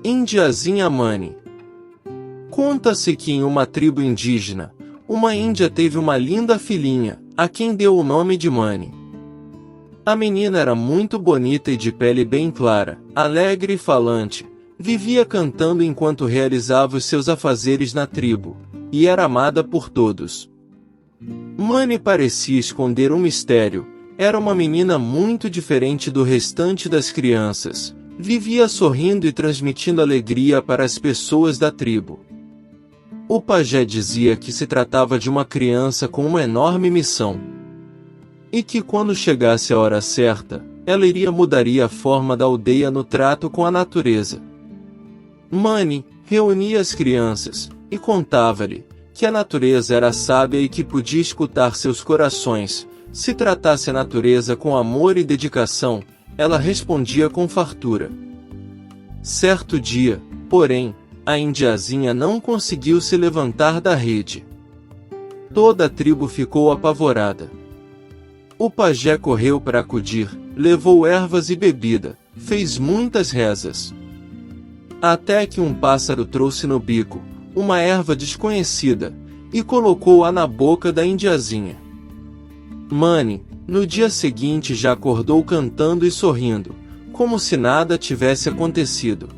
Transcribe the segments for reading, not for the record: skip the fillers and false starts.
Indiazinha Mani. Conta-se que em uma tribo indígena, uma índia teve uma linda filhinha, a quem deu o nome de Mani. A menina era muito bonita e de pele bem clara, alegre e falante, vivia cantando enquanto realizava os seus afazeres na tribo, e era amada por todos. Mani parecia esconder um mistério, era uma menina muito diferente do restante das crianças, vivia sorrindo e transmitindo alegria para as pessoas da tribo. O pajé dizia que se tratava de uma criança com uma enorme missão. E que quando chegasse a hora certa, ela mudaria a forma da aldeia no trato com a natureza. Mani reunia as crianças e contava-lhe que a natureza era sábia e que podia escutar seus corações. Se tratasse a natureza com amor e dedicação, ela respondia com fartura. Certo dia, porém, a indiazinha não conseguiu se levantar da rede. Toda a tribo ficou apavorada. O pajé correu para acudir, levou ervas e bebida, fez muitas rezas. Até que um pássaro trouxe no bico uma erva desconhecida e colocou-a na boca da indiazinha. Mani, no dia seguinte já acordou cantando e sorrindo, como se nada tivesse acontecido.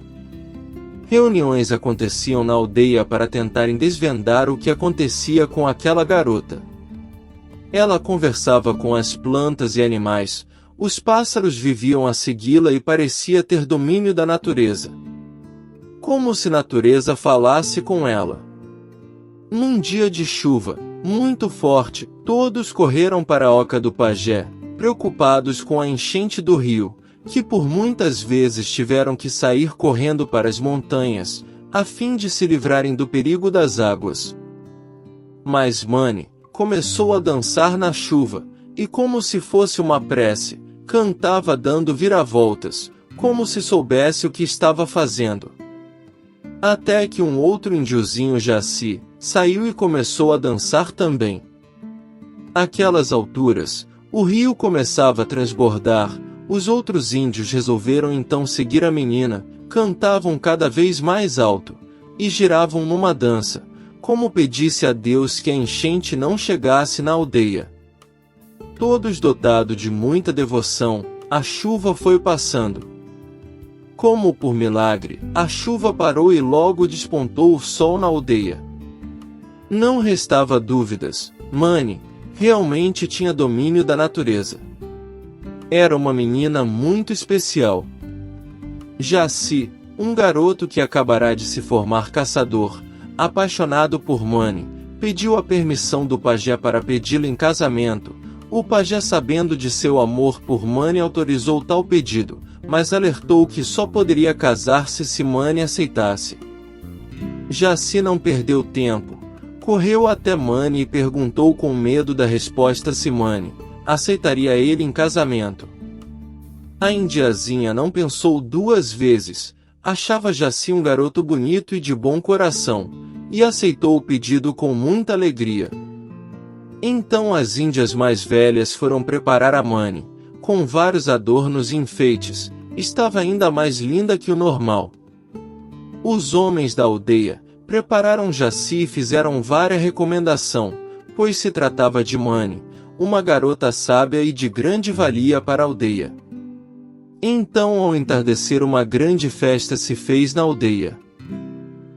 Reuniões aconteciam na aldeia para tentarem desvendar o que acontecia com aquela garota. Ela conversava com as plantas e animais, os pássaros viviam a segui-la e parecia ter domínio da natureza. Como se a natureza falasse com ela. Num dia de chuva, muito forte, todos correram para a oca do pajé, preocupados com a enchente do rio, que por muitas vezes tiveram que sair correndo para as montanhas, a fim de se livrarem do perigo das águas. Mas Mani começou a dançar na chuva, e como se fosse uma prece, cantava dando viravoltas, como se soubesse o que estava fazendo. Até que um outro indiozinho Jaci saiu e começou a dançar também. Àquelas alturas, o rio começava a transbordar, os outros índios resolveram então seguir a menina, cantavam cada vez mais alto, e giravam numa dança, como pedisse a Deus que a enchente não chegasse na aldeia. Todos dotados de muita devoção, a chuva foi passando. Como por milagre, a chuva parou e logo despontou o sol na aldeia. Não restava dúvidas, Mani realmente tinha domínio da natureza. Era uma menina muito especial. Jaci, um garoto que acabará de se formar caçador, apaixonado por Mani, pediu a permissão do pajé para pedi-la em casamento. O pajé, sabendo de seu amor por Mani, autorizou tal pedido, mas alertou que só poderia casar-se se Mani aceitasse. Jaci não perdeu tempo. Correu até Mani e perguntou com medo da resposta se Mani aceitaria ele em casamento. A indiazinha não pensou duas vezes, achava Jaci um garoto bonito e de bom coração, e aceitou o pedido com muita alegria. Então as índias mais velhas foram preparar a Mani, com vários adornos e enfeites, estava ainda mais linda que o normal. Os homens da aldeia prepararam Jaci e fizeram várias recomendações, pois se tratava de Mani, uma garota sábia e de grande valia para a aldeia. Então, ao entardecer, uma grande festa se fez na aldeia.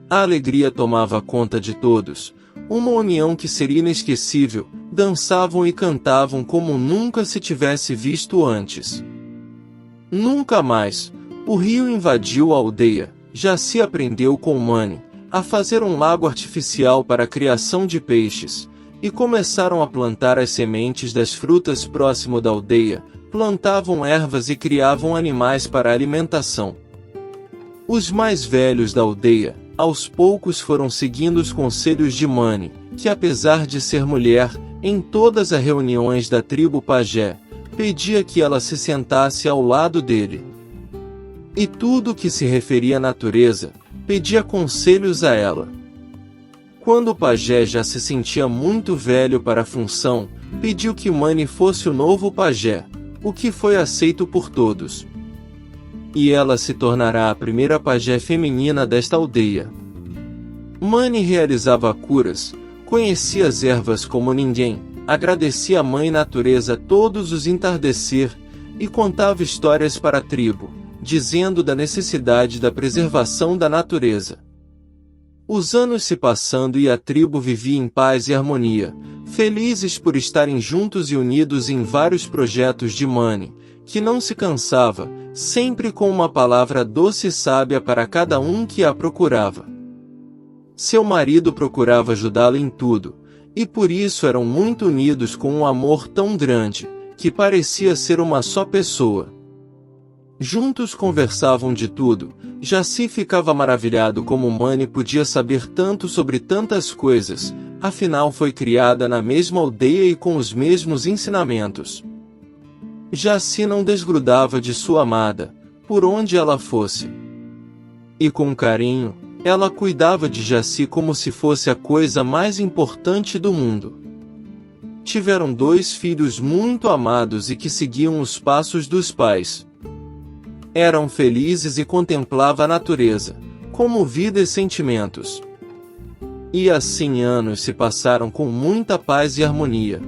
A alegria tomava conta de todos, uma união que seria inesquecível, dançavam e cantavam como nunca se tivesse visto antes. Nunca mais, o rio invadiu a aldeia, Jaci aprendeu com Mani a fazer um lago artificial para a criação de peixes, e começaram a plantar as sementes das frutas próximo da aldeia, plantavam ervas e criavam animais para alimentação. Os mais velhos da aldeia, aos poucos foram seguindo os conselhos de Mani, que apesar de ser mulher, em todas as reuniões da tribo pajé, pedia que ela se sentasse ao lado dele. E tudo que se referia à natureza, pedia conselhos a ela. Quando o pajé já se sentia muito velho para a função, pediu que Mani fosse o novo pajé, o que foi aceito por todos. e ela se tornará a primeira pajé feminina desta aldeia. Mani realizava curas, conhecia as ervas como ninguém, agradecia a Mãe Natureza todos os entardecer, e contava histórias para a tribo, dizendo da necessidade da preservação da natureza. Os anos se passando e a tribo vivia em paz e harmonia, felizes por estarem juntos e unidos em vários projetos de Mani, que não se cansava, sempre com uma palavra doce e sábia para cada um que a procurava. Seu marido procurava ajudá-la em tudo, e por isso eram muito unidos com um amor tão grande, que parecia ser uma só pessoa. Juntos conversavam de tudo. Jaci ficava maravilhado como Mani podia saber tanto sobre tantas coisas, afinal foi criada na mesma aldeia e com os mesmos ensinamentos. Jaci não desgrudava de sua amada, por onde ela fosse. E com carinho, ela cuidava de Jaci como se fosse a coisa mais importante do mundo. Tiveram 2 filhos muito amados e que seguiam os passos dos pais. Eram felizes e contemplavam a natureza, como vida e sentimentos. E assim anos se passaram com muita paz e harmonia.